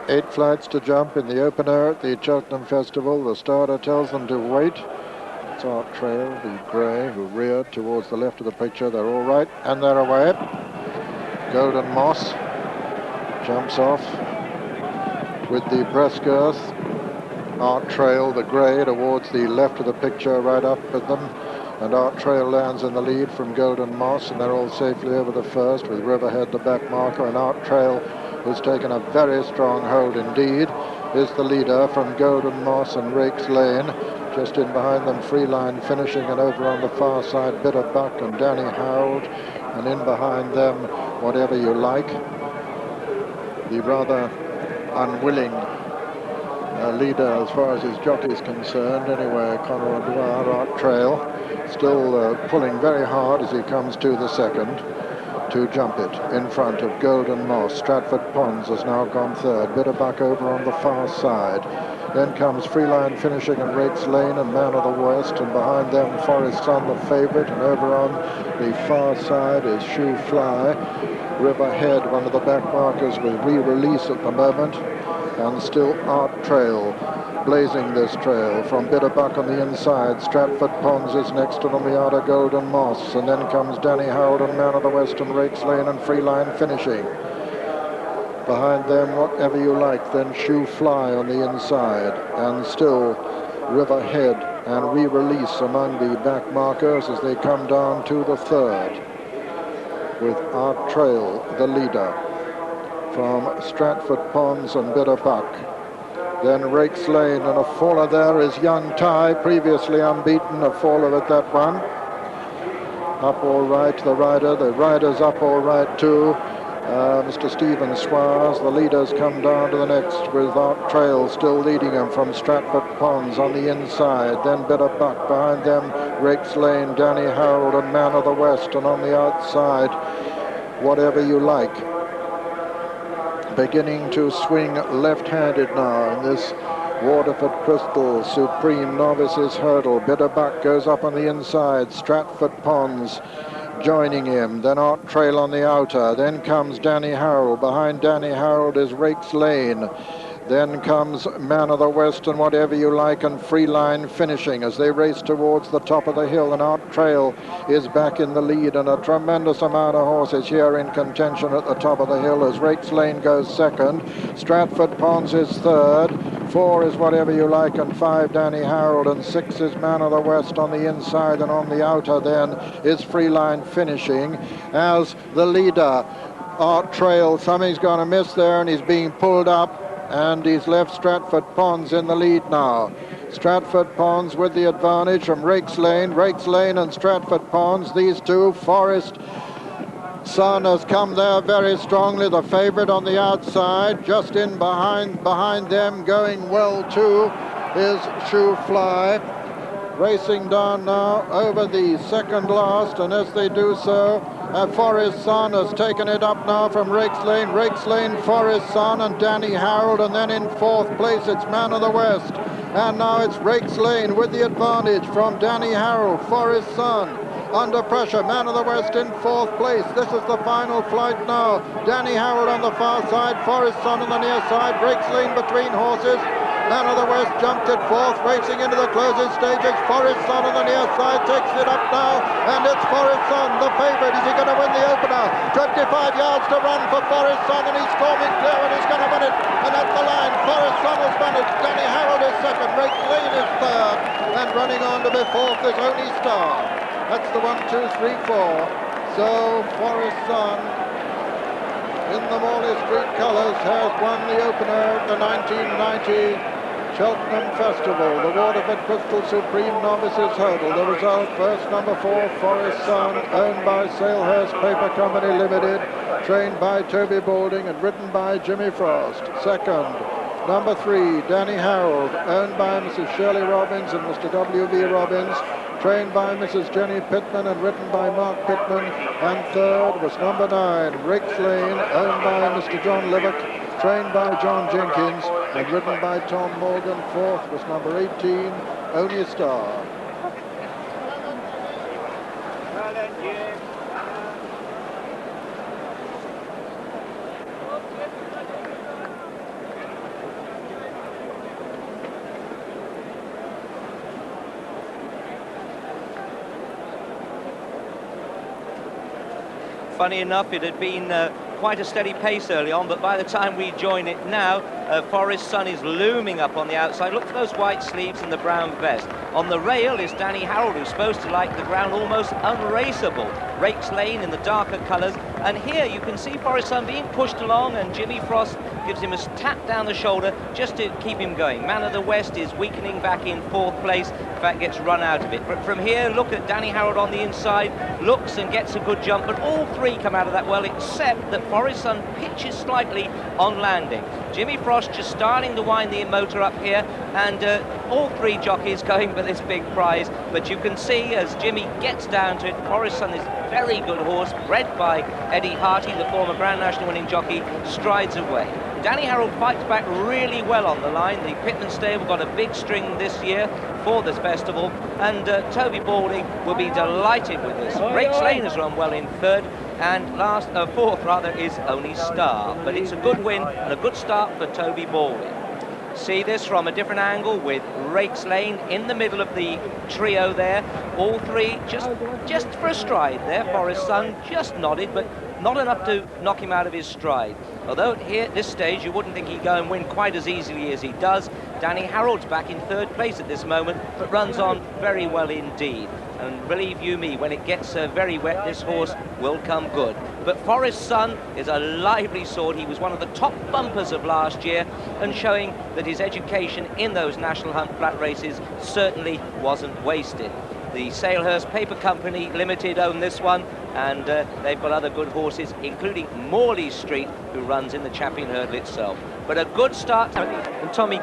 8 flights to jump in the opener at the Cheltenham Festival. The starter tells them to wait. It's Art Trail, the grey, who reared towards the left of the picture. They're all right, and they're away. Golden Moss jumps off with the breast girth. Art Trail, the grey, towards the left of the picture, right up with them. And Art Trail lands in the lead from Golden Moss, and they're all safely over the first, with Riverhead the back marker. And Art Trail, who's taken a very strong hold indeed, is the leader from Golden Moss and Rakes Lane. Just in behind them, Freeline finishing, and over on the far side, Bitter Buck and Danny Harold. And in behind them, Whatever You Like, the rather unwilling leader as far as his jockey is concerned. Anyway, Conor O'Dwyer, Art Trail, still pulling very hard as he comes to the second to jump it in front of Golden Moss. Stratford Pons has now gone third. Bitterbuck over on the far side. Then comes Freeline finishing and Rakes Lane and Man of the West, and behind them Forest Sun, the favourite, and over on the far side is Shoe Fly. Riverhead, one of the back markers, with re-release at the moment, and still Art Trail blazing this trail from Bitterbuck on the inside. Stratford Pons is next to them, the outer Golden Moss, and then comes Danny Howard and Man of the West and Rakes Lane and Freeline finishing. Behind them, Whatever You Like, then Shoe Fly on the inside, and still Riverhead and re-release among the back markers as they come down to the third, with Art Trail the leader from Stratford Pons and Bitterbuck. Then Rakes Lane, and a faller there is Young Ty, previously unbeaten, a faller at that one. Up all right, the rider's up all right too. Mr. Stephen Swires, the leaders come down to the next, with Art Trail still leading them from Stratford Pons on the inside. Then Bitterbuck, behind them Rakes Lane, Danny Harold and Man of the West, and on the outside Whatever You Like. Beginning to swing left-handed now in this Waterford Crystal Supreme Novices Hurdle. Bitterbuck goes up on the inside. Stratford Pons joining him. Then Art Trail on the outer. Then comes Danny Harold. Behind Danny Harold is Rakes Lane. Then comes Man of the West and Whatever You Like, and Freeline finishing as they race towards the top of the hill, and Art Trail is back in the lead, and a tremendous amount of horses here in contention at the top of the hill as Rakes Lane goes second. Stratford Pons is third. 4 is Whatever You Like, and 5 Danny Harold, and 6 is Man of the West on the inside, and on the outer then is Freeline finishing as the leader. Art Trail, something's going to miss there, and he's being pulled up, and he's left Stratford Pons in the lead now. Stratford Pons with the advantage from Rakes Lane and Stratford Pons, these two. Forest Sun has come there very strongly, the favourite on the outside. Just in behind them, going well too, is Shoe Fly. Racing down now over the second last, and as they do so, Forest Sun has taken it up now from Rakes Lane, Forest Sun and Danny Harold, and then in fourth place it's Man of the West. And now it's Rakes Lane with the advantage from Danny Harold. Forest Sun under pressure, Man of the West in fourth place. This is the final flight now. Danny Harold on the far side, Forest Sun on the near side, Rakes Lane between horses. Man of the West jumped at fourth, racing into the closing stages. Forest Sun on the near side takes it up now, and it's Forest Sun, the favourite. Is he going to win the opener? 25 yards to run for Forest Sun, and he's storming clear, and he's going to win it. And at the line, Forest Sun has won it. Danny Harold is second, Rakes Lane is third, and running on to be fourth is Only Star. That's the 1, 2, 3, 4. So Forest Sun, in the Morley Street colours, has won the opener at the 1990 Cheltenham Festival, the Waterford Crystal Supreme Novices Hurdle. The result: first, number 4, Forest Sun, owned by Salehurst Paper Company Limited, trained by Toby Balding and ridden by Jimmy Frost. Second, number 3, Danny Harold, owned by Mrs. Shirley Robbins and Mr. W.V. Robbins, trained by Mrs. Jenny Pittman and written by Mark Pittman. And third was number 9, Rakes Lane, owned by Mr. John Livick, trained by John Jenkins and ridden by Tom Morgan. Fourth was number 18, Only Star. Funny enough, it had been quite a steady pace early on, but by the time we join it now, Forest Sun is looming up on the outside. Look for those white sleeves and the brown vest. On the rail is Danny Harold, who's supposed to like the ground almost unraceable. Rakes Lane in the darker colours, and here you can see Forest Sun being pushed along, and Jimmy Frost gives him a tap down the shoulder just to keep him going. Man of the West is weakening back in 4th place, in fact gets run out of it. But from here, look at Danny Harold on the inside, looks and gets a good jump, but all three come out of that well, except that Forest Sun pitches slightly on landing. Jimmy Frost just starting to wind the motor up here, and all three jockeys going for this big prize. But you can see as Jimmy gets down to it, Forest Sun is a very good horse, bred by Eddie Harty, the former Grand National winning jockey, strides away. Danny Harold fights back really well on the line. The Pitman stable got a big string this year for this festival, and Toby Balding will be delighted with this. Rakes Lane has run well in 3rd, and 4th rather is Only Star. But it's a good win and a good start for Toby Balding. See this from a different angle with Rakes Lane in the middle of the trio there. All three just for a stride there. Forest Sun just nodded, but not enough to knock him out of his stride. Although here at this stage you wouldn't think he'd go and win quite as easily as he does. Danny Harold's back in 3rd place at this moment, but runs on very well indeed. And believe you me, when it gets very wet, this horse will come good. But Forest Sun is a lively sort. He was one of the top bumpers of last year, and showing that his education in those National Hunt flat races certainly wasn't wasted. The Salehurst Paper Company Limited own this one, and they've got other good horses, including Morley Street, who runs in the Champion Hurdle itself. But a good start, and Tommy